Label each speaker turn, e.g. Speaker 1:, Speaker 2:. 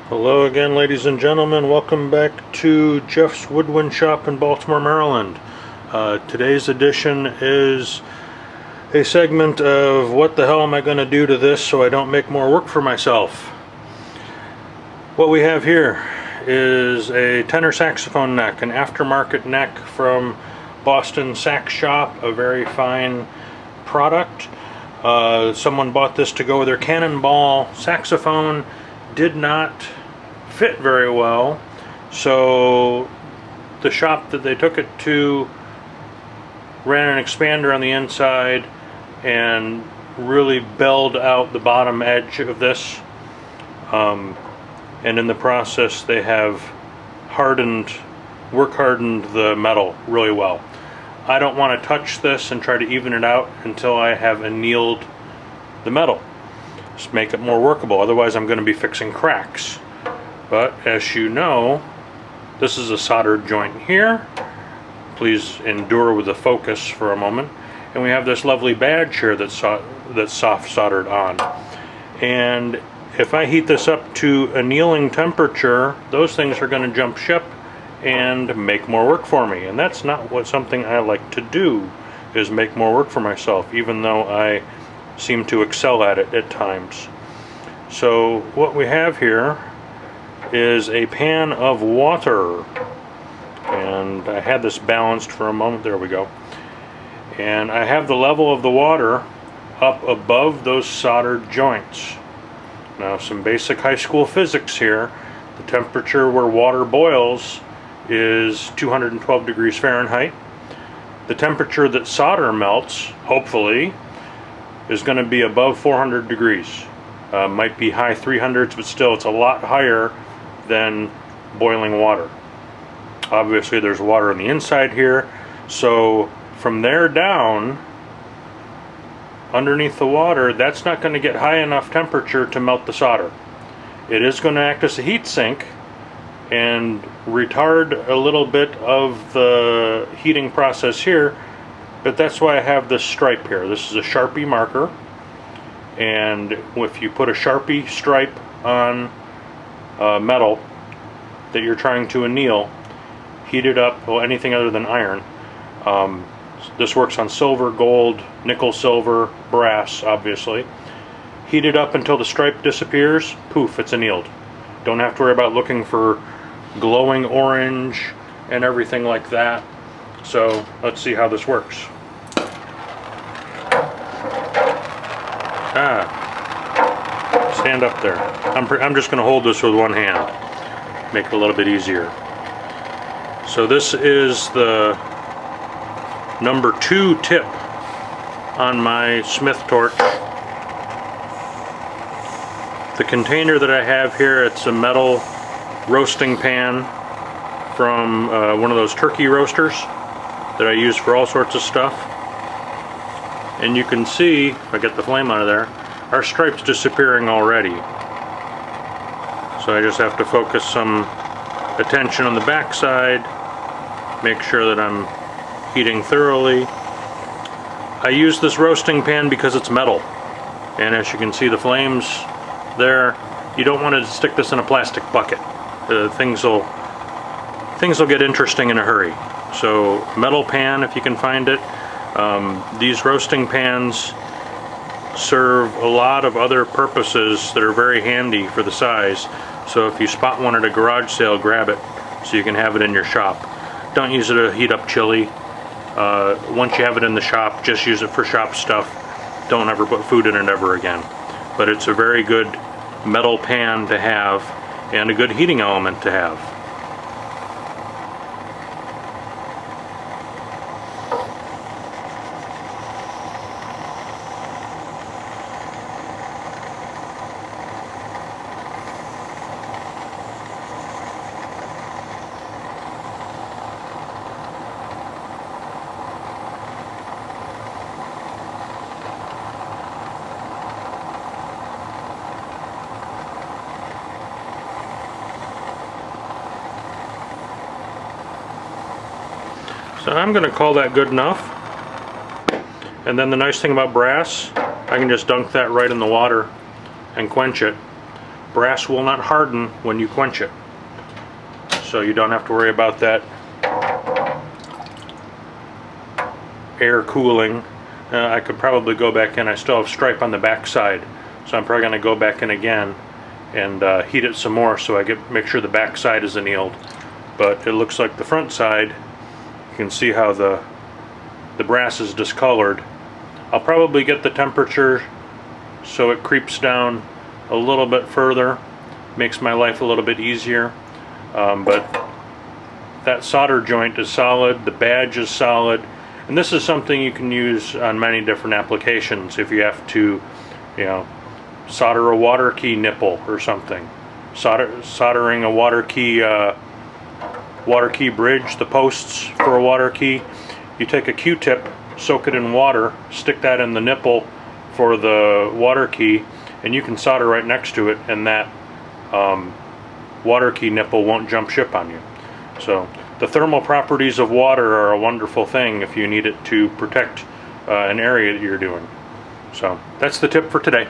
Speaker 1: Hello again, ladies and gentlemen. Welcome back to Jeff's Woodwind Shop in Baltimore, Maryland. Today's edition is a segment of what the hell am I going to do to this so I don't make more work for myself. What we have here is a tenor saxophone neck, an aftermarket neck from Boston Sax Shop, a very fine product. Someone bought this to go with their Cannonball saxophone. Did not fit very well, so the shop that they took it to ran an expander on the inside and really belled out the bottom edge of this, and in the process they have work hardened the metal really well. I don't want to touch this and try to even it out until I have annealed the metal. Just make it more workable, otherwise I'm going to be fixing cracks. But as you know, this is a soldered joint here. Please endure with the focus for a moment. And we have this lovely badge here that's soft soldered on. And if I heat this up to annealing temperature, those things are going to jump ship and make more work for me. And that's not something I like to do, is make more work for myself, even though I seem to excel at it at times. So what we have here is a pan of water, and I had this balanced for a moment. There we go. And I have the level of the water up above those soldered joints. Now, some basic high school physics here. The temperature where water boils is 212 degrees Fahrenheit. The temperature that solder melts, hopefully, is going to be above 400 degrees. Might be high 300s, but still it's a lot higher than boiling water. Obviously there's water on the inside here, so from there down underneath the water, that's not going to get high enough temperature to melt the solder. It is going to act as a heat sink and retard a little bit of the heating process here, but that's why I have this stripe here. This is a Sharpie marker, and if you put a Sharpie stripe on metal that you're trying to anneal, heat it up, well, anything other than iron. This works on silver, gold, nickel, silver, brass, obviously. Heat it up until the stripe disappears, poof, it's annealed. Don't have to worry about looking for glowing orange and everything like that. So let's see how this works. Stand up there. I'm just going to hold this with one hand, make it a little bit easier. So this is the number 2 tip on my Smith torch. The container that I have here, it's a metal roasting pan from one of those turkey roasters that I use for all sorts of stuff. And you can see, if I get the flame out of there, our stripe's disappearing already. So I just have to focus some attention on the back side, make sure that I'm heating thoroughly. I use this roasting pan because it's metal, and as you can see the flames there, you don't want to stick this in a plastic bucket. Things will get interesting in a hurry. So metal pan if you can find it. These roasting pans serve a lot of other purposes that are very handy for the size. So if you spot one at a garage sale, grab it so you can have it in your shop. Don't use it to heat up chili. Once you have it in the shop, just use it for shop stuff. Don't ever put food in it ever again. But it's a very good metal pan to have and a good heating element to have. So I'm going to call that good enough. And then the nice thing about brass, I can just dunk that right in the water and quench it. Brass will not harden when you quench it, so you don't have to worry about that air cooling. I could probably go back in. I still have stripe on the back side, so I'm probably going to go back in again and heat it some more so I make sure the back side is annealed. But it looks like the front side, you can see how the brass is discolored. I'll probably get the temperature so it creeps down a little bit further, makes my life a little bit easier. But that solder joint is solid, the badge is solid, and this is something you can use on many different applications. If you have to, solder a water key nipple or something, soldering a water key bridge, the posts for a water key, you take a Q-tip, soak it in water, stick that in the nipple for the water key, and you can solder right next to it, and that water key nipple won't jump ship on you. So the thermal properties of water are a wonderful thing if you need it to protect an area that you're doing. So that's the tip for today.